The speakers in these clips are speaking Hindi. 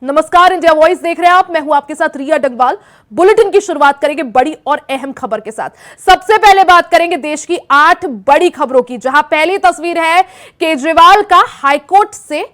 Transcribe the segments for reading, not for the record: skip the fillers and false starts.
नमस्कार, इंडिया वॉइस देख रहे हैं आप। मैं हूं आपके साथ रिया डगवाल। बुलेटिन की शुरुआत करेंगे बड़ी और अहम खबर के साथ। सबसे पहले बात करेंगे देश की 8 बड़ी खबरों की, जहां पहली तस्वीर है केजरीवाल का हाईकोर्ट से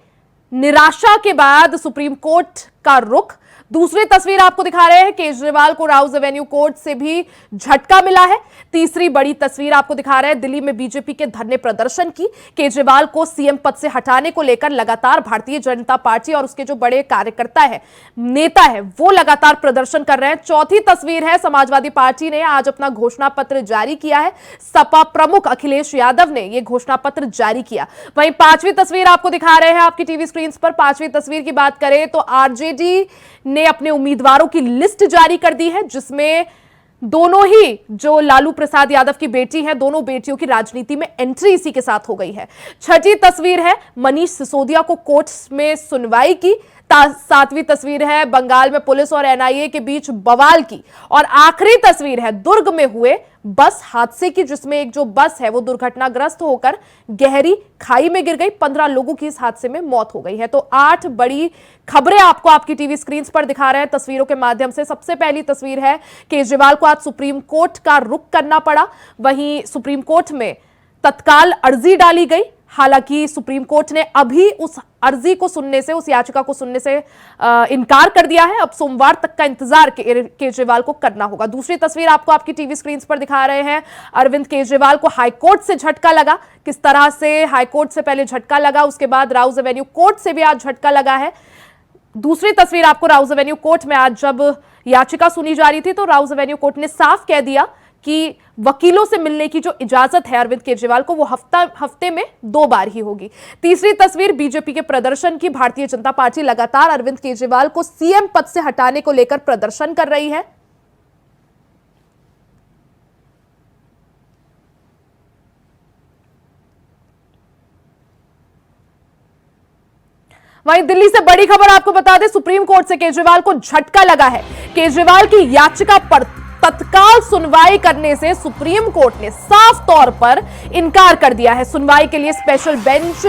निराशा के बाद सुप्रीम कोर्ट का रुख। दूसरी तस्वीर आपको दिखा रहे हैं केजरीवाल को राउज एवेन्यू कोर्ट से भी झटका मिला है। तीसरी बड़ी तस्वीर आपको दिखा रहे हैं दिल्ली में बीजेपी के धरने प्रदर्शन की। केजरीवाल को सीएम पद से हटाने को लेकर लगातार भारतीय जनता पार्टी और उसके जो बड़े कार्यकर्ता है, नेता है, वो लगातार प्रदर्शन कर रहे हैं। चौथी तस्वीर है समाजवादी पार्टी ने आज अपना घोषणा पत्र जारी किया है। सपा प्रमुख अखिलेश यादव ने यह घोषणा पत्र जारी किया। वहीं पांचवी तस्वीर आपको दिखा रहे हैं आपकी टीवी स्क्रीन पर। पांचवी तस्वीर की बात करें तो आरजेडी ने अपने उम्मीदवारों की लिस्ट जारी कर दी है, जिसमें दोनों ही जो लालू प्रसाद यादव की बेटी है, दोनों बेटियों की राजनीति में एंट्री इसी के साथ हो गई है। छठी तस्वीर है मनीष सिसोदिया को कोर्ट में सुनवाई की। सातवीं तस्वीर है बंगाल में पुलिस और एनआईए के बीच बवाल की। और आखिरी तस्वीर है दुर्ग में हुए बस हादसे की, जिसमें एक जो बस है वो दुर्घटनाग्रस्त होकर गहरी खाई में गिर गई। 15 लोगों की इस हादसे में मौत हो गई है। तो 8 बड़ी खबरें आपको आपकी टीवी स्क्रीन पर दिखा रहे हैं तस्वीरों के माध्यम से। सबसे पहली तस्वीर है केजरीवाल को आज सुप्रीम कोर्ट का रुख करना पड़ा। वहीं सुप्रीम कोर्ट में तत्काल अर्जी डाली गई। हालांकि सुप्रीम कोर्ट ने अभी उस अर्जी को सुनने से, उस याचिका को सुनने से इनकार कर दिया है। अब सोमवार तक का इंतजार केजरीवाल को करना होगा। दूसरी तस्वीर आपको आपकी टीवी स्क्रीन पर दिखा रहे हैं। अरविंद केजरीवाल को हाईकोर्ट से झटका लगा। किस तरह से हाईकोर्ट से पहले झटका लगा, उसके बाद राउज एवेन्यू कोर्ट से भी आज झटका लगा है। दूसरी तस्वीर आपको राउज एवेन्यू कोर्ट में आज जब याचिका सुनी जा रही थी तो राउज एवेन्यू कोर्ट ने साफ कह दिया कि वकीलों से मिलने की जो इजाजत है अरविंद केजरीवाल को, वो हफ्ते में 2 बार ही होगी। तीसरी तस्वीर बीजेपी के प्रदर्शन की। भारतीय जनता पार्टी लगातार अरविंद केजरीवाल को सीएम पद से हटाने को लेकर प्रदर्शन कर रही है। वहीं दिल्ली से बड़ी खबर आपको बता दें, सुप्रीम कोर्ट से केजरीवाल को झटका लगा है। केजरीवाल की याचिका पर तत्काल सुनवाई करने से सुप्रीम कोर्ट ने साफ तौर पर इनकार कर दिया है। सुनवाई के लिए स्पेशल बेंच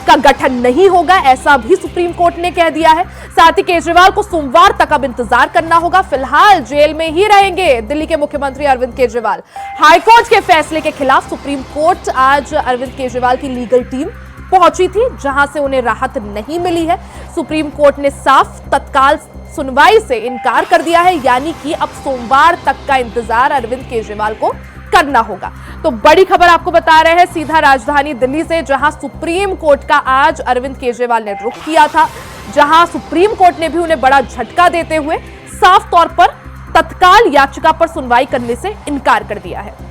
का गठन नहीं होगा, ऐसा भी सुप्रीम कोर्ट ने कह दिया है। साथ ही केजरीवाल को सोमवार तक अब इंतजार करना होगा। फिलहाल जेल में ही रहेंगे दिल्ली के मुख्यमंत्री अरविंद केजरीवाल। हाईकोर्ट के फैसले के खिलाफ सुप्रीम कोर्ट आज अरविंद केजरीवाल की लीगल टीम पहुंची थी, जहां से उन्हें राहत नहीं मिली है। सुप्रीम कोर्ट ने साफ तत्काल सुनवाई से इनकार कर दिया है, यानी कि अब सोमवार तक का इंतजार अरविंद केजरीवाल को करना होगा। तो बड़ी खबर आपको बता रहे हैं सीधा राजधानी दिल्ली से, जहां सुप्रीम कोर्ट का आज अरविंद केजरीवाल ने रुख किया था, जहां सुप्रीम कोर्ट ने भी उन्हें बड़ा झटका देते हुए साफ तौर पर तत्काल याचिका पर सुनवाई करने से इनकार कर दिया है।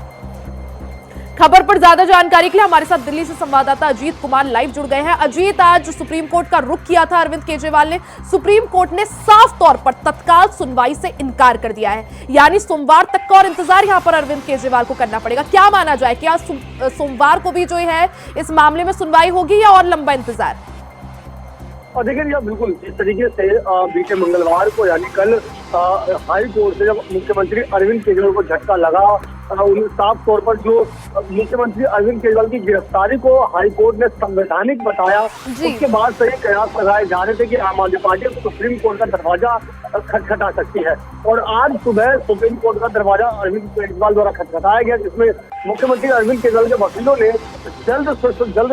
खबर पर ज्यादा जानकारी के लिए हमारे साथ दिल्ली से संवाददाता अजीत कुमार लाइव जुड़ गए हैं। अजीत, आज सुप्रीम कोर्ट का रुख किया था अरविंद केजरीवाल ने। सुप्रीम कोर्ट ने साफ तौर पर तत्काल सुनवाई से इनकार कर दिया है, यानी सोमवार तक का और इंतजार यहां पर अरविंद केजरीवाल को करना पड़ेगा। क्या माना जाए, क्या सोमवार को भी जो है इस मामले में सुनवाई होगी या और लंबा इंतजार? और देखिए यह बिल्कुल इस तरीके से बीते मंगलवार को यानी कल हाई कोर्ट से जब मुख्यमंत्री अरविंद केजरीवाल को झटका लगा, उन्हें साफ तौर पर जो मुख्यमंत्री अरविंद केजरीवाल की गिरफ्तारी को हाई कोर्ट ने संवैधानिक बताया, उसके बाद से कयास लगाए जा रहे थे कि आम आदमी पार्टी सुप्रीम कोर्ट का दरवाजा खटखटा सकती है। और आज सुबह सुप्रीम कोर्ट का दरवाजा अरविंद केजरीवाल द्वारा खटखटाया गया, जिसमें मुख्यमंत्री अरविंद केजरीवाल के वकीलों ने जल्द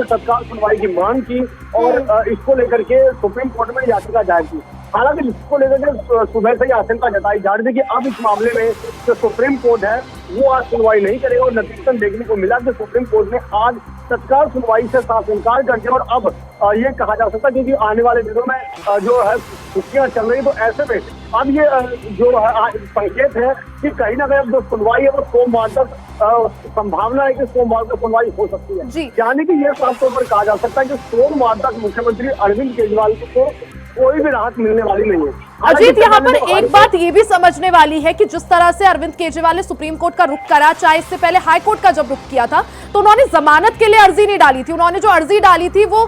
तत्काल सुनवाई की मांग की और इसको लेकर के सुप्रीम कोर्ट में याचिका दायर की। हालांकि इसको लेकर के सुबह से ही आशंका जताई जा रही थी कि अब इस मामले में जो सुप्रीम कोर्ट है वो आज सुनवाई नहीं करेगा। और नतीजतन देखने को मिला कि सुप्रीम कोर्ट ने आज तत्काल सुनवाई से साफ इनकार कर दिया। और अब ये कहा जा सकता है क्योंकि आने वाले दिनों में जो है छुट्टियां चल रही, तो ऐसे में अब ये जो है संकेत है कि कहीं ना कहीं अब जो सुनवाई है वो सोमवार तक संभावना है कि सोमवार को सुनवाई हो सकती है। यानी कि ये साफ तौर पर कहा जा सकता है कि सोमवार तक मुख्यमंत्री अरविंद केजरीवाल को कोई भी राहत मिलने वाली नहीं है। अजीत, यहाँ पर एक बात ये भी समझने वाली है कि जिस तरह से अरविंद केजरीवाल ने सुप्रीम कोर्ट का रुख करा, चाहे इससे पहले हाई कोर्ट का जब रुख किया था तो उन्होंने जमानत के लिए अर्जी नहीं डाली थी। उन्होंने जो अर्जी डाली थी वो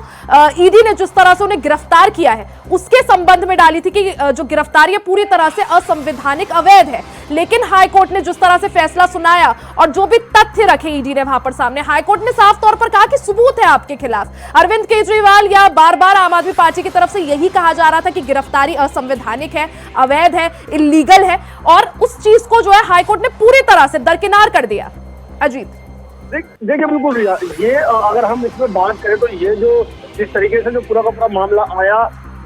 ईडी ने जिस तरह से उन्हें गिरफ्तार किया है उसके संबंध में डाली थी कि जो गिरफ्तारी है पूरी तरह से असंवैधानिक, अवैध है। लेकिन हाईकोर्ट ने जिस तरह से फैसला सुनाया और जो भी तथ्य रखे ईडी ने वहां पर सामने, हाईकोर्ट ने साफ तौर पर कहा कि सबूत है आपके खिलाफ। अरविंद केजरीवाल या बार बार आम आदमी पार्टी की तरफ से यही कहा जा रहा था कि गिरफ्तारी असंवैधानिक है, अवैध है, इलीगल है, और उस चीज को जो है हाईकोर्ट ने पूरी तरह से दरकिनार कर दिया। अजीत देखिए बिल्कुल रिया, ये अगर हम इसमें बात करें तो ये जो जिस तरीके से जो पूरा का पूरा मामला आया,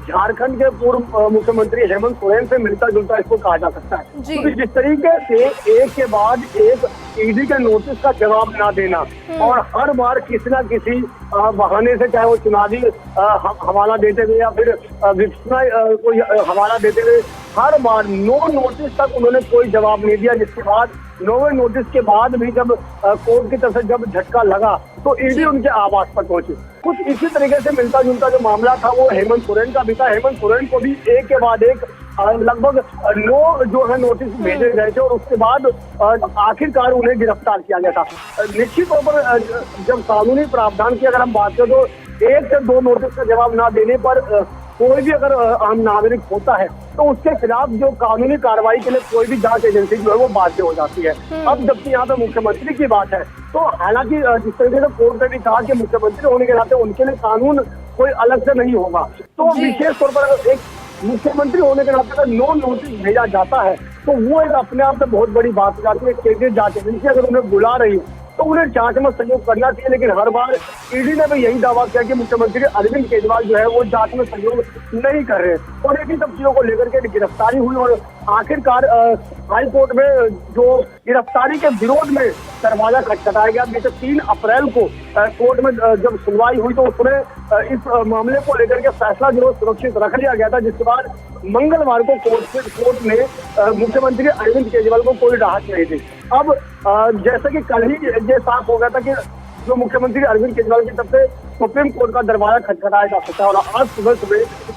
झारखंड के पूर्व मुख्यमंत्री हेमंत सोरेन से मिलता जुलता इसको कहा जा सकता है। क्योंकि जिस तरीके से एक के बाद एक ईडी के नोटिस का जवाब ना देना और हर बार किसी ना किसी बहाने से, चाहे वो चुनावी हवाला देते हुए या फिर कोई हवाला देते हुए, हर बार नो नोटिस तक उन्होंने कोई जवाब नहीं दिया। जिसके बाद नोवे नोटिस के बाद भी जब कोर्ट की तरफ से जब झटका लगा तो ईडी उनके आवास पर पहुंची। कुछ इसी तरीके से मिलता जुलता जो मामला था वो हेमंत सोरेन का भी था। हेमंत सोरेन को भी एक के बाद एक लगभग 9 जो है नोटिस भेजे गए थे और उसके बाद आखिरकार उन्हें गिरफ्तार किया गया था। निश्चित तौर पर जब कानूनी प्रावधान की अगर हम बात करें तो 1 से 2 नोटिस का जवाब ना देने पर कोई भी अगर आम नागरिक होता है तो उसके खिलाफ जो कानूनी कार्रवाई के लिए कोई भी जांच एजेंसी जो है वो बाध्य हो जाती है। अब जबकि यहाँ पे मुख्यमंत्री की बात है तो हालांकि जिस तरीके से कोर्ट ने भी कहा कि मुख्यमंत्री होने के नाते उनके लिए कानून कोई अलग से नहीं होगा, तो विशेष तौर पर एक मुख्यमंत्री होने के नाते अगर नो नोटिस भेजा जाता है तो वो एक अपने आप से बहुत बड़ी बात हो जाती है। केंद्रीय जांच एजेंसी अगर उन्हें बुला रही है तो उन्हें जांच में सहयोग करना चाहिए, लेकिन हर बार ईडी ने भी यही दावा किया कि मुख्यमंत्री अरविंद केजरीवाल जो है वो जांच में सहयोग नहीं कर रहे और इन्हीं सब चीजों को लेकर के गिरफ्तारी हुई और आखिरकार हाई कोर्ट में जो गिरफ्तारी के विरोध में दरवाजा खटखटाया गया। बीते 3 अप्रैल को कोर्ट में जब सुनवाई हुई तो उसमें इस मामले को लेकर के फैसला जो सुरक्षित रख लिया गया था, जिसके बाद मंगलवार को कोर्ट ने मुख्यमंत्री अरविंद केजरीवाल को कोई राहत नहीं दी। अब जैसे कि कल ही ये साफ हो गया था कि जो मुख्यमंत्री अरविंद केजरीवाल की तरफ से सुप्रीम कोर्ट का दरवाजा खटखटाया जा सकता है और आज सुबह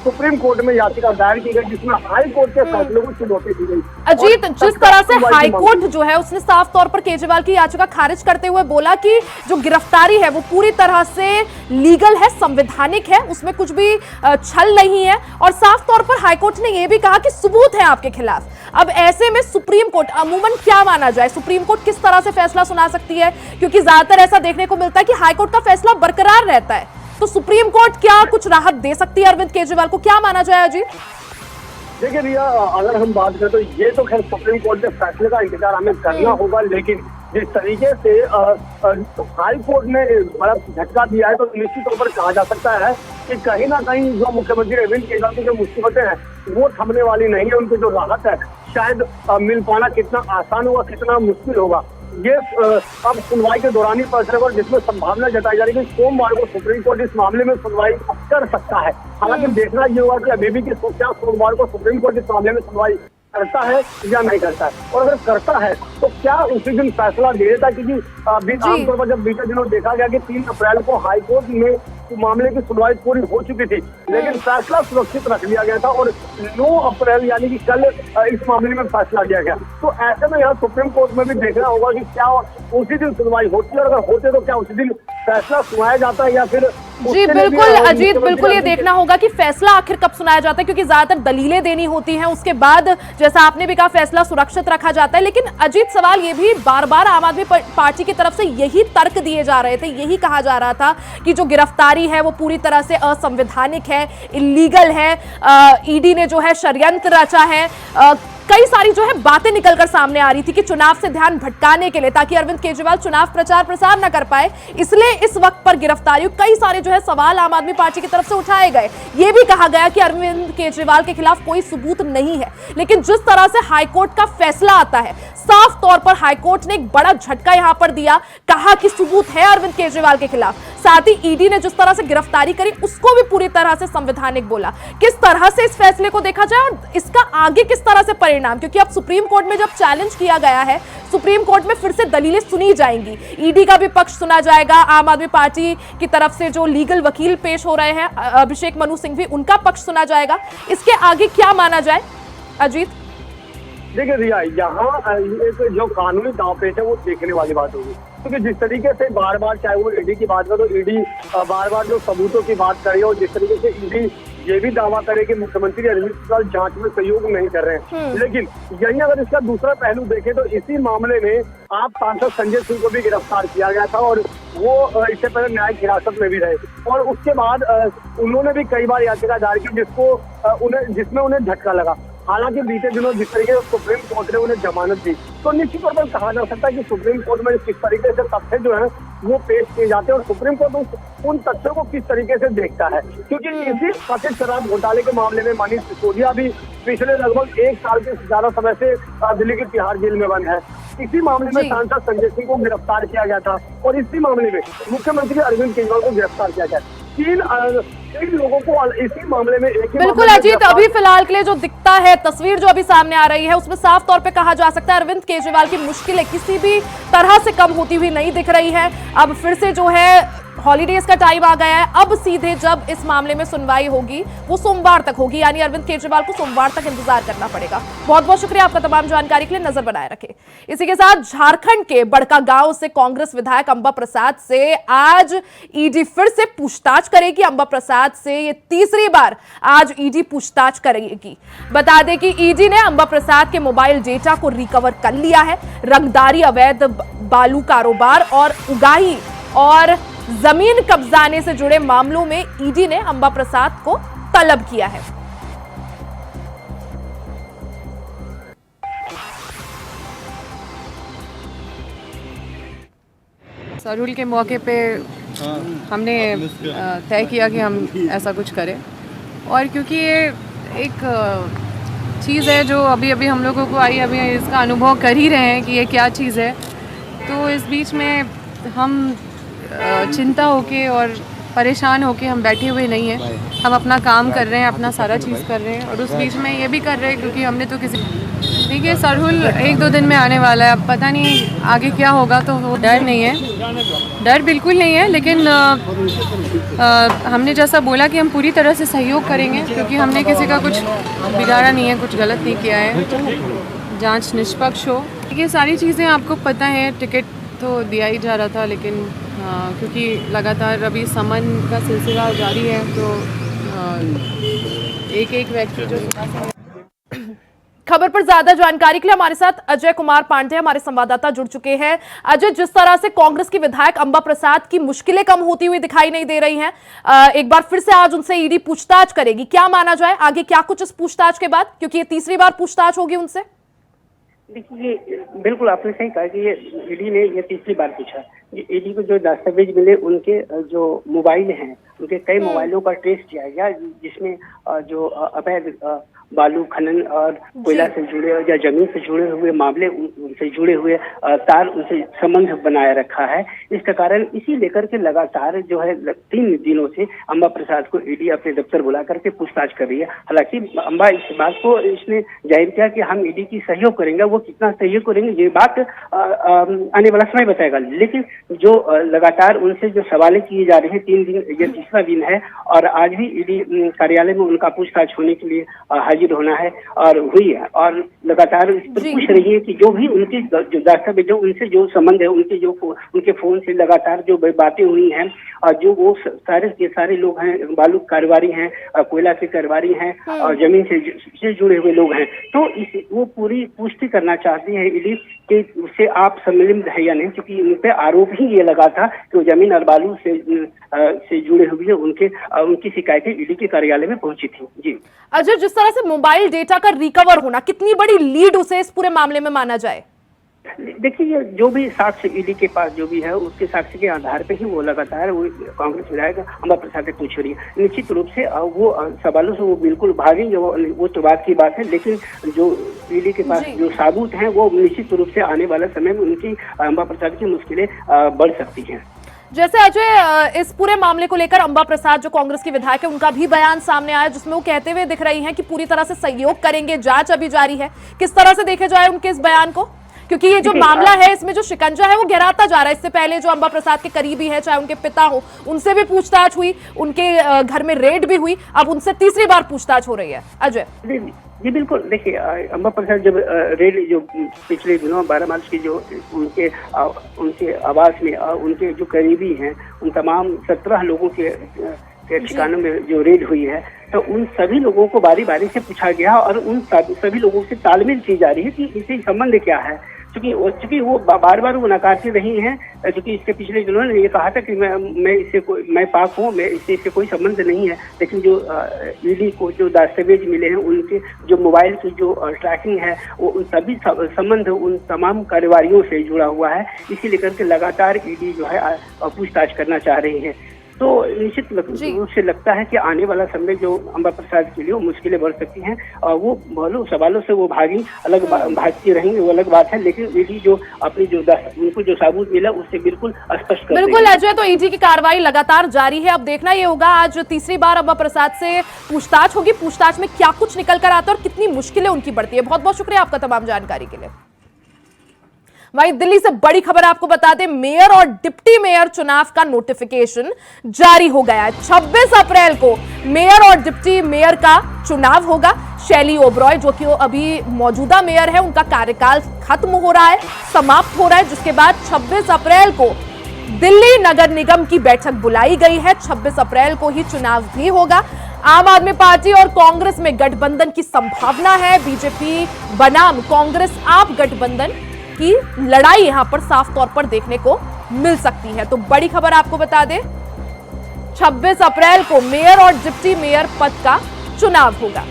सुप्रीम कोर्ट में याचिका दायर की गई जिसमें हाई कोर्ट के फैसले को चुनौती दी गई। अजीत, जिस तरह से हाई कोर्ट जो है उसने साफ तौर पर केजरीवाल की याचिका खारिज करते हुए बोला कि जो गिरफ्तारी है वो पूरी तरह से लीगल है, संवैधानिक है, उसमें कुछ भी छल नहीं है, और साफ तौर पर हाई कोर्ट ने यह भी कहा कि सबूत है आपके खिलाफ। अब ऐसे में सुप्रीम कोर्ट अमूमन क्या माना जाए, सुप्रीम कोर्ट किस तरह से फैसला सुना सकती है, क्योंकि ज्यादातर ऐसा देखने को मिलता है कि हाई कोर्ट का फैसला बरकरार रहता है, तो सुप्रीम कोर्ट क्या कुछ राहत दे सकती है अरविंद केजरीवाल को, क्या माना जाए अजीत? देखिए भैया, अगर हम बात करें तो ये तो खैर सुप्रीम कोर्ट के फैसले का इंतजार हमें करना होगा, लेकिन जिस तरीके से हाई कोर्ट ने बड़ा झटका दिया है तो निश्चित तौर पर कहा जा सकता है कि कहीं ना कहीं जो मुख्यमंत्री अरविंद केजरीवाल की जो मुसीबतें हैं वो थमने वाली नहीं है। उनकी जो राहत है शायद मिल पाना कितना आसान होगा, कितना मुश्किल होगा, ये अब सुनवाई के दौरान ही पता चलेगा, जिसमें संभावना जताई जा रही है कि सोमवार को सुप्रीम कोर्ट इस मामले में सुनवाई कर सकता है। हालांकि देखना ये होगा कि अभी भी कि क्या सोमवार को सुप्रीम कोर्ट इस मामले में सुनवाई करता है या नहीं करता है, और अगर करता है तो क्या उसी दिन फैसला दे देता, क्योंकि आमतौर पर जब बीते दिनों देखा गया कि 3 अप्रैल को हाई कोर्ट में मामले की सुनवाई पूरी हो चुकी थी, लेकिन फैसला सुरक्षित रख लिया गया था और 9 अप्रैल यानी कि कल इस मामले में फैसला दिया गया। तो ऐसे में यहाँ सुप्रीम कोर्ट में भी देखना होगा कि क्या उसी दिन सुनवाई होती है, और अगर होते तो क्या उसी दिन फैसला सुनाया जाता है या फिर। जी बिल्कुल अजीत, बिल्कुल ये देखना होगा कि फैसला आखिर कब सुनाया जाता है, क्योंकि ज्यादातर दलीलें देनी होती हैं, उसके बाद जैसा आपने भी कहा फैसला सुरक्षित रखा जाता है। लेकिन अजीत, सवाल ये भी बार बार आम आदमी पार्टी की तरफ से यही तर्क दिए जा रहे थे, यही कहा जा रहा था कि जो गिरफ्तारी है वो पूरी तरह से असंवैधानिक है, इलीगल है, ईडी ने जो है षड्यंत्र रचा है, कई सारी जो है बातें निकलकर सामने आ रही थी कि चुनाव से ध्यान भटकाने के लिए, ताकि अरविंद केजरीवाल चुनाव प्रचार प्रसार न कर पाए, इसलिए इस वक्त पर गिरफ्तारी, कई सारे जो है सवाल आम आदमी पार्टी की तरफ से उठाए गए। यह भी कहा गया कि अरविंद केजरीवाल के खिलाफ कोई सबूत नहीं है, लेकिन जिस तरह से हाईकोर्ट का फैसला आता है, साफ तौर पर हाईकोर्ट ने एक बड़ा झटका यहां पर दिया, कहा कि सबूत है अरविंद केजरीवाल के खिलाफ। साथ ही ईडी ने जिस तरह से गिरफ्तारी करी उसको भी पूरी तरह से संवैधानिक बोला। किस तरह से इस फैसले को देखा जाए और इसका आगे किस तरह से परिणाम, क्योंकि अब सुप्रीम कोर्ट में जब चैलेंज किया गया है, सुप्रीम कोर्ट में फिर से दलीलें सुनी जाएंगी, ईडी का भी पक्ष सुना जाएगा, आम आदमी पार्टी की तरफ से जो लीगल वकील पेश हो रहे हैं अभिषेक मनु सिंघवी, उनका पक्ष सुना जाएगा। इसके आगे क्या माना जाए अजीत? देखिए रिया, यहाँ एक जो कानूनी दांवपेच है वो देखने वाली बात होगी, क्योंकि जिस तरीके से बार बार चाहे वो ईडी की बात करो तो ईडी बार बार जो सबूतों की बात कर रही है और जिस तरीके से ईडी ये भी दावा करे कि मुख्यमंत्री अरविंद केजरीवाल जांच में सहयोग नहीं कर रहे हैं। लेकिन यही अगर इसका दूसरा पहलू देखें तो इसी मामले में आप सांसद संजय सिंह को भी गिरफ्तार किया गया था और वो इससे पहले न्यायिक हिरासत में भी रहे और उसके बाद उन्होंने भी कई बार याचिका दायर की जिसमें उन्हें झटका लगा। हालांकि बीते दिनों जिस तरीके से सुप्रीम कोर्ट ने उन्हें जमानत दी तो निश्चित तौर पर कहा जा सकता है कि सुप्रीम कोर्ट में किस तरीके से तथ्य जो है वो पेश किए जाते हैं और सुप्रीम कोर्ट उन तथ्यों को किस तरीके से देखता है, क्योंकि इसी कथित शराब घोटाले के मामले में मनीष सिसोदिया भी पिछले लगभग 1 साल से ज्यादा समय से दिल्ली की तिहाड़ जेल में बंद है। इसी मामले में सांसद संजय सिंह को गिरफ्तार किया गया था और इसी मामले में मुख्यमंत्री अरविंद केजरीवाल को गिरफ्तार किया गया। तीन लोगों को इसी मामले में एक ही बिल्कुल अजीत, अभी फिलहाल के लिए जो दिखता है तस्वीर जो अभी सामने आ रही है उसमें साफ तौर पे कहा जा सकता है अरविंद केजरीवाल की मुश्किलें किसी भी तरह से कम होती हुई नहीं दिख रही है। अब फिर से जो है हॉलीडेज का टाइम आ गया है, अब सीधे जब इस मामले में सुनवाई होगी वो सोमवार तक होगी, यानी अरविंद केजरीवाल को सोमवार तक इंतजार करना पड़ेगा। बहुत बहुत शुक्रिया आपका तमाम जानकारी के लिए, नजर बनाए रखे। इसी के साथ झारखंड के बड़कागांव से कांग्रेस विधायक अंबा प्रसाद से आज ईडी फिर से पूछताछ करेगी। अंबा प्रसाद से ये तीसरी बार आज ईडी पूछताछ करेगी। बता दें कि ईडी ने अंबा प्रसाद के मोबाइल डेटा को रिकवर कर लिया है। रंगदारी, अवैध बालू कारोबार और उगाही और जमीन कब्जाने से जुड़े मामलों में ईडी ने अंबा प्रसाद को तलब किया है। सरहुल के मौके पे हमने तय किया कि हम ऐसा कुछ करें और क्योंकि ये एक चीज़ है जो अभी अभी हम लोगों को आई, अभी इसका अनुभव कर ही रहे हैं कि ये क्या चीज़ है, तो इस बीच में हम चिंता होके और परेशान होके हम बैठे हुए नहीं हैं। हम अपना काम कर रहे हैं, अपना सारा चीज़ कर रहे हैं और उस बीच में ये भी कर रहे हैं क्योंकि हमने तो किसी देखिए सरहुल 1-2 दिन में आने वाला है। अब पता नहीं आगे क्या होगा, तो वो डर नहीं है, डर बिल्कुल नहीं है, लेकिन हमने जैसा बोला कि हम पूरी तरह से सहयोग करेंगे क्योंकि हमने किसी का कुछ बिगाड़ा नहीं है, कुछ गलत नहीं किया है। जांच निष्पक्ष हो, ये सारी चीज़ें आपको पता है। टिकट तो दिया ही जा रहा था, लेकिन क्योंकि लगातार अभी समन का सिलसिला जारी है तो एक व्यक्ति जो खबर पर ज्यादा जानकारी के लिए हमारे साथ अजय कुमार पांडे हमारे संवाददाता जुड़ चुके हैं। अजय, जिस तरह से कांग्रेस के विधायक अंबा प्रसाद की मुश्किलें कम होती हुई दिखाई नहीं दे रही हैं, एक बार फिर से आज उनसे ईडी पूछताछ करेगी, क्या माना जाए आगे क्या कुछ इस पूछताछ के बाद, क्योंकि ये तीसरी बार पूछताछ होगी उनसे? देखिए, बिल्कुल आपने सही कहा कि ये ईडी ने ये तीसरी बार पूछा। ईडी को जो दस्तावेज मिले उनके जो मोबाइल हैं, उनके कई मोबाइलों का ट्रेस किया गया, जिसमें जो अवैध बालू खनन और कोयला से जुड़े या जमीन से जुड़े हुए मामले, उनसे जुड़े हुए तार, उनसे संबंध बनाए रखा है। इसका कारण इसी लेकर के लगातार जो है 3 दिनों से अंबा प्रसाद को ईडी अपने दफ्तर बुला करके पूछताछ कर रही है। हालांकि अंबा इस बात को इसने जाहिर किया कि हम ईडी की सहयोग करेंगे, वो कितना सहयोग करेंगे ये बात आने वाला समय बताएगा। लेकिन जो लगातार उनसे जो सवालें किए जा रहे हैं, 3 दिन, ये तीसरा दिन है और आज भी ईडी कार्यालय में उनका पूछताछ होने के लिए हाजिर होना है और हुई है और लगातार इस पर पूछ रही है कि जो भी उनके जो दस्तावेज, जो उनसे जो संबंध है, उनके फोन से लगातार जो बातें हुई हैं और जो वो सारे के सारे लोग हैं, बालू कारोबारी हैं, कोयला के कारोबारी हैं और जमीन से जुड़े हुए लोग हैं, तो वो पूरी पुष्टि करना चाहती है ईडी कि उससे आप सम्मिलित है या नहीं, क्योंकि उन पे आरोप ही ये लगा था कि वो जमीन और बालू से जुड़े हुए उनकी शिकायतें ईडी के कार्यालय में पहुंची थी। जी अजय, जिस तरह से मोबाइल डेटा का रिकवर होना, कितनी बड़ी लीड उसे इस पूरे मामले में माना जाए? देखिए, जो भी साक्ष्य ईडी के पास जो भी है उसके साक्ष्य के आधार पे ही वो लगातार वो कांग्रेस विधायक अंबा प्रसाद से पूछ रही है। निश्चित रूप से वो सवालों से वो बिल्कुल भागेंगे, वो तो बात की बात है, लेकिन जो ईडी के पास जो सबूत हैं वो निश्चित रूप से आने वाले समय में उनकी अंबा प्रसाद की मुश्किलें बढ़ सकती हैं। जैसे अजय, इस पूरे मामले को लेकर अंबा प्रसाद जो कांग्रेस के विधायक है, उनका भी बयान सामने आया जिसमें वो कहते हुए दिख रही हैं कि पूरी तरह से सहयोग करेंगे, जांच अभी जारी है। किस तरह से देखे जाए उनके इस बयान को, क्योंकि ये जो मामला है इसमें जो शिकंजा है वो गहराता जा रहा है। इससे पहले जो अंबा प्रसाद के करीबी है, चाहे उनके पिता हो, उनसे भी पूछताछ हुई, उनके घर में रेड भी हुई, अब उनसे तीसरी बार पूछताछ हो रही है। अजय जी बिल्कुल, देखिए अंबा प्रसाद जब रेड जो पिछले दिनों 12 मार्च की जो उनके आवास में उनके जो करीबी हैं उन तमाम 17 लोगों के ठिकानों में जो रेड हुई है, तो उन सभी लोगों को बारी बारी से पूछा गया और उन सभी लोगों से तालमेल की जा रही है कि इसे संबंध क्या है, चूंकि वो बार बार वो नकारती रही हैं। चूंकि इसके पिछले दिनों ने ये कहा था कि मैं पाक हूँ, इससे कोई संबंध नहीं है, लेकिन जो ईडी को जो दस्तावेज मिले हैं, उनके जो मोबाइल की जो ट्रैकिंग है, वो उन सभी संबंध उन तमाम कार्रवाइयों से जुड़ा हुआ है। इसी लेकर के लगातार ईडी जो है पूछताछ करना चाह रही है। तो निश्चित रूप से लगता है कि आने वाला समय जो अंबा प्रसाद के लिए वो मुश्किलें बढ़ सकती हैं, और वो सवालों से वो भागती रहेंगी, वो अलग बात है, लेकिन ईडी जो अपनी उनको जो सबूत मिला उससे बिल्कुल स्पष्ट कर बिल्कुल अजय, तो ईडी की कार्रवाई लगातार जारी है। अब देखना ये होगा आज तीसरी बार अंबा प्रसाद से पूछताछ होगी, पूछताछ में क्या कुछ निकल कर आता है और कितनी मुश्किलें उनकी बढ़ती है। बहुत बहुत शुक्रिया आपका तमाम जानकारी के लिए। वहीं दिल्ली से बड़ी खबर आपको बता दें, मेयर और डिप्टी मेयर चुनाव का नोटिफिकेशन जारी हो गया है। 26 अप्रैल को मेयर और डिप्टी मेयर का चुनाव होगा। शैली ओबरॉय जो कि अभी मौजूदा मेयर है, उनका कार्यकाल खत्म हो रहा है, समाप्त हो रहा है, जिसके बाद 26 अप्रैल को दिल्ली नगर निगम की बैठक बुलाई गई है। 26 अप्रैल को ही चुनाव भी होगा। आम आदमी पार्टी और कांग्रेस में गठबंधन की संभावना है। बीजेपी बनाम कांग्रेस आप गठबंधन की लड़ाई यहां पर साफ तौर पर देखने को मिल सकती है। तो बड़ी खबर आपको बता दें, 26 अप्रैल को मेयर और डिप्टी मेयर पद का चुनाव होगा।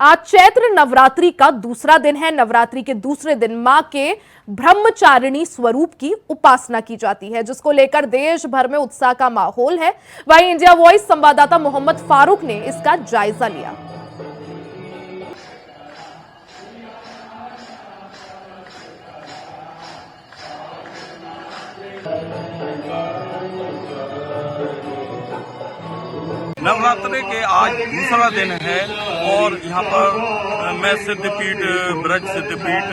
आज चैत्र नवरात्रि का दूसरा दिन है। नवरात्रि के दूसरे दिन मां के ब्रह्मचारिणी स्वरूप की उपासना की जाती है, जिसको लेकर देश भर में उत्साह का माहौल है। वहीं इंडिया वॉइस संवाददाता मोहम्मद फारूक ने इसका जायजा लिया। नवरात्रि के आज दूसरा दिन है और यहाँ पर मैं सिद्धपीठ ब्रज सिद्धपीठ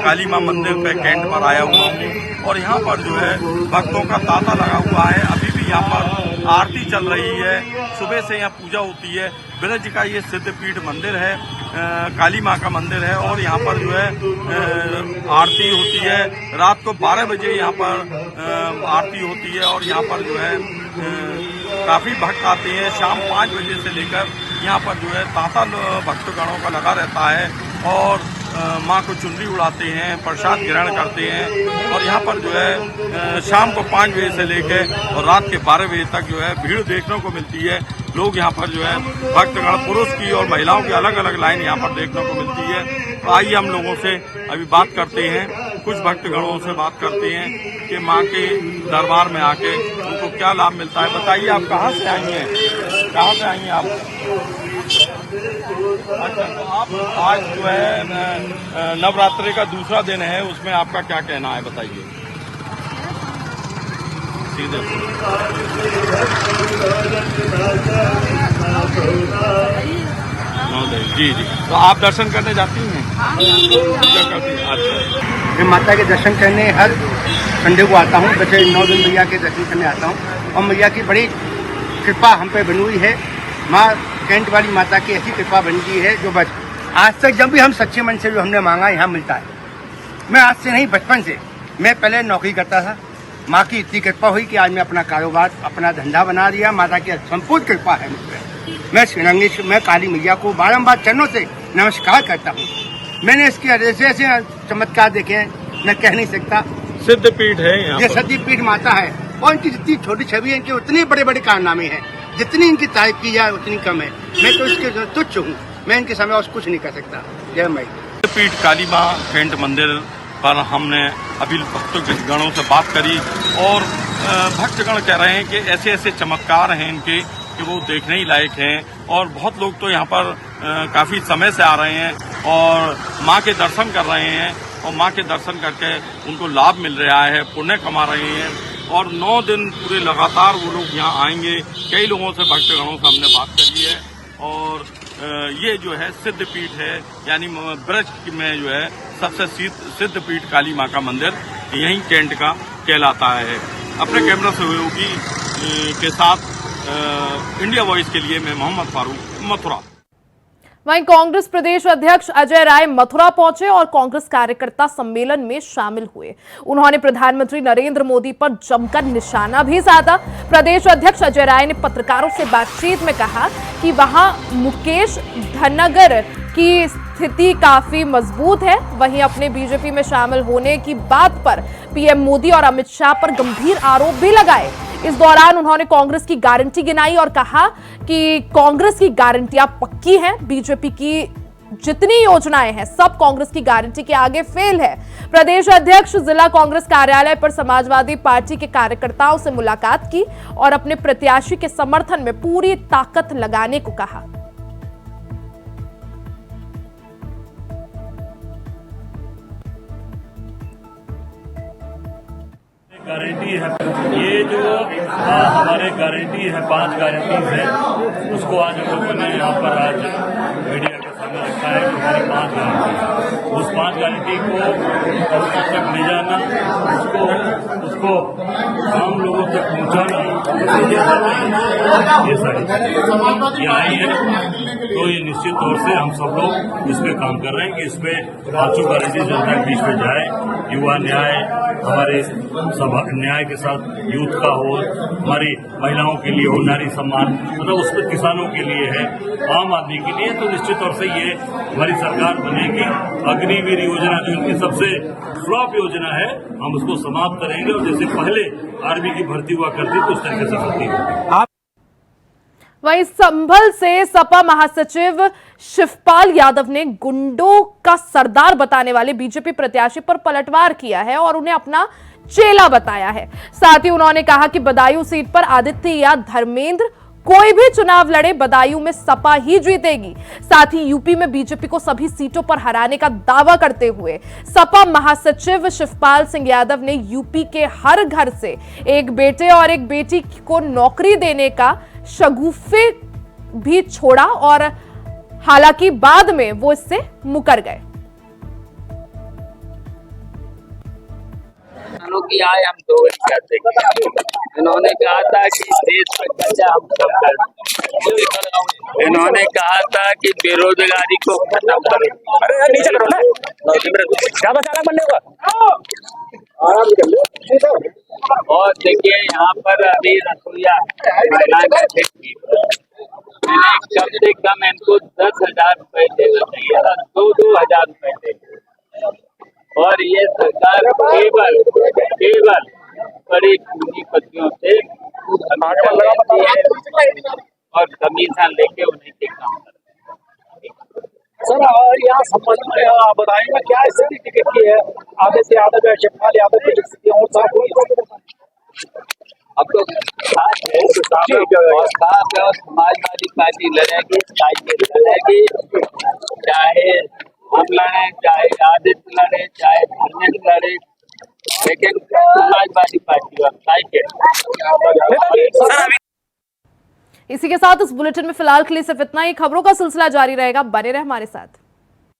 काली मां मंदिर पे कैंट पर आया हुआ हूँ और यहाँ पर जो है भक्तों का तांता लगा हुआ है। अभी भी यहाँ पर आरती चल रही है, सुबह से यहाँ पूजा होती है। ब्रज का ये सिद्धपीठ मंदिर है, काली मां का मंदिर है और यहाँ पर जो है आरती होती है। रात को 12 बजे यहाँ पर आरती होती है और यहाँ पर जो है काफी भक्त आते हैं। शाम 5 बजे से लेकर यहाँ पर जो है तांता भक्तगणों का लगा रहता है और माँ को चुनरी उड़ाते हैं, प्रसाद ग्रहण करते हैं और यहाँ पर जो है शाम को 5 बजे से लेकर और रात के 12 बजे तक जो है भीड़ देखने को मिलती है। लोग यहाँ पर जो है भक्तगण पुरुष की और महिलाओं की अलग अलग लाइन यहाँ पर देखने को मिलती है। तो आइए हम लोगों से अभी बात करते हैं, कुछ भक्तगणों से बात करते हैं कि माँ के दरबार में आके उनको क्या लाभ मिलता है। बताइए आप कहाँ से आई हैं, कहाँ से आई हैं आप? अच्छा, तो आप आज जो है नवरात्रि का दूसरा दिन है, उसमें आपका क्या कहना है बताइए। सीधे जी जी, तो आप दर्शन करने जाती हैं? पूजा करती हैं? अच्छा, मैं माता के दर्शन करने हर संडे को आता हूँ। वैसे 9 दिन मैया के दर्शन करने आता हूँ और मैया की बड़ी कृपा हम पे बनी हुई है। माँ कैंट वाली माता की ऐसी कृपा बन गई है जो बस आज तक जब भी हम सच्चे मन से जो हमने मांगा यहाँ मिलता है। मैं आज से नहीं, बचपन से मैं पहले नौकरी करता था। माँ की इतनी कृपा हुई कि आज मैं अपना कारोबार अपना धंधा बना लिया। माता की संपूर्ण कृपा है मुझ पर। मैं काली मैया को बारंबार चरणों से नमस्कार करता हूँ। मैंने इसके ऐसे ऐसे चमत्कार देखे हैं, मैं कह नहीं सकता। सिद्धपीठ है ये सिद्धपीठ माता है और इनकी जितनी छोटी छवि है, इनके उतने बड़े बड़े कारनामे हैं। जितनी इनकी तारीफ की जाए उतनी कम है। मैं तो इसके तुच्छ हूँ, मैं इनके सामने और कुछ नहीं कर सकता। जय माई। सिद्धपीठ काली मां कैंट मंदिर पर हमने अभी भक्तगणों से बात करी और भक्तगण कह रहे हैं कि ऐसे ऐसे चमत्कार हैं इनके कि वो देखने ही लायक हैं और बहुत लोग तो यहाँ पर काफी समय से आ रहे हैं और माँ के दर्शन कर रहे हैं और माँ के दर्शन करके उनको लाभ मिल रहा है, पुण्य कमा रहे हैं और 9 दिन पूरे लगातार वो लोग यहाँ आएंगे। कई लोगों से भक्तगणों से हमने बात करी है और ये जो है सिद्धपीठ है, यानी ब्रज में जो है सबसे सिद्धपीठ काली माँ का मंदिर यहीं कैंट का कहलाता है। अपने कैमरा सहयोगी के साथ इंडिया वॉइस के लिए मैं मोहम्मद फारूक, मथुरा। वहीं कांग्रेस प्रदेश अध्यक्ष अजय राय मथुरा पहुंचे और कांग्रेस कार्यकर्ता सम्मेलन में शामिल हुए। उन्होंने प्रधानमंत्री नरेंद्र मोदी पर जमकर निशाना भी साधा। प्रदेश अध्यक्ष अजय राय ने पत्रकारों से बातचीत में कहा कि वहां मुकेश धनगर की स्थिति काफी मजबूत है। वहीं अपने बीजेपी में शामिल होने की बात पर पीएम मोदी और अमित शाह पर गंभीर आरोप भी लगाए। इस दौरान उन्होंने कांग्रेस की गारंटी गिनाई और कहा कि कांग्रेस की गारंटियां पक्की हैं। बीजेपी की जितनी योजनाएं हैं सब कांग्रेस की गारंटी के आगे फेल है। प्रदेश अध्यक्ष जिला कांग्रेस कार्यालय पर समाजवादी पार्टी के कार्यकर्ताओं से मुलाकात की और अपने प्रत्याशी के समर्थन में पूरी ताकत लगाने को कहा। गारंटी है ये जो हमारे गारंटी है 5 गारंटीज है उसको आज हम लोगों ने यहाँ पर आज मीडिया के सामने रखा है कि हमारी 5 गारंटी उस 5 गारंटी को लोगों तक ले जाना उसको आम लोगों तक पहुँचाना ये सारी ये आई है। तो ये निश्चित तौर से हम सब लोग इस पे काम कर रहे हैं कि इस पे 5 गारंटी जनता के बीच में जाए। युवा न्याय हमारे सब न्याय के साथ यूथ का हो, हमारी महिलाओं के लिए हो, नारी सम्मान मतलब उस पर किसानों के लिए है, आम आदमी के लिए। तो निश्चित तौर से ये हमारी सरकार बनेगी। अग्निवीर योजना जो इनकी सबसे फ्लॉप योजना है हम उसको समाप्त करेंगे और जैसे पहले आर्मी की भर्ती हुआ करती तो उस तरीके से भर्ती होगी। वहीं संभल से सपा महासचिव शिवपाल यादव ने गुंडों का सरदार बताने वाले बीजेपी प्रत्याशी पर पलटवार किया है और उन्हें अपना चेला बताया है। साथ ही उन्होंने कहा कि बदायूं सीट पर आदित्य या धर्मेंद्र कोई भी चुनाव लड़े बदायूं में सपा ही जीतेगी। साथ ही यूपी में बीजेपी को सभी सीटों पर हराने का दावा करते हुए सपा महासचिव शिवपाल सिंह यादव ने यूपी के हर घर से एक बेटे और एक बेटी को नौकरी देने का शगुफे भी छोड़ा और हालांकि बाद में वो इससे मुकर गए। की आय हम दो कर देंगे। इन्होंने कहा था कि देश में कच्चा हम कम कर देंगे। इन्होंने कहा था कि बेरोजगारी को खत्म करेंगे। अरे नीचे करो ना, ज्यादा चालक बनने का आराम कर लो। और देखिए यहाँ पर अभी रसोईया महिला बैठे थी, मैंने कम से कम इनको 10,000 रुपए देना चाहिए था, 2-2 हजार रुपए देंगे। और ये सरकार केवल बड़ी पूंजीपतियों से और कमीशन लेके उन्हीं के काम करते हैं। सर और यहाँ संबंध में आप बताएंगे क्या स्थिति टिकट की है? आधे से आधे या शिवपाल यादव की स्थिति और साफ हुई। अब तो साफ है और साफ है और समाजवादी पार्टी लड़ेगी, साइकिल लड़ेगी, चाहे हम लड़े, चाहे आदित्य लड़े, चाहे धर्मेंद्र लड़े, लेकिन समाजवादी पार्टी और साइकिल। इसी के साथ इस बुलेटिन में फिलहाल के लिए सिर्फ इतना ही। खबरों का सिलसिला जारी रहेगा, बने रहे हमारे साथ।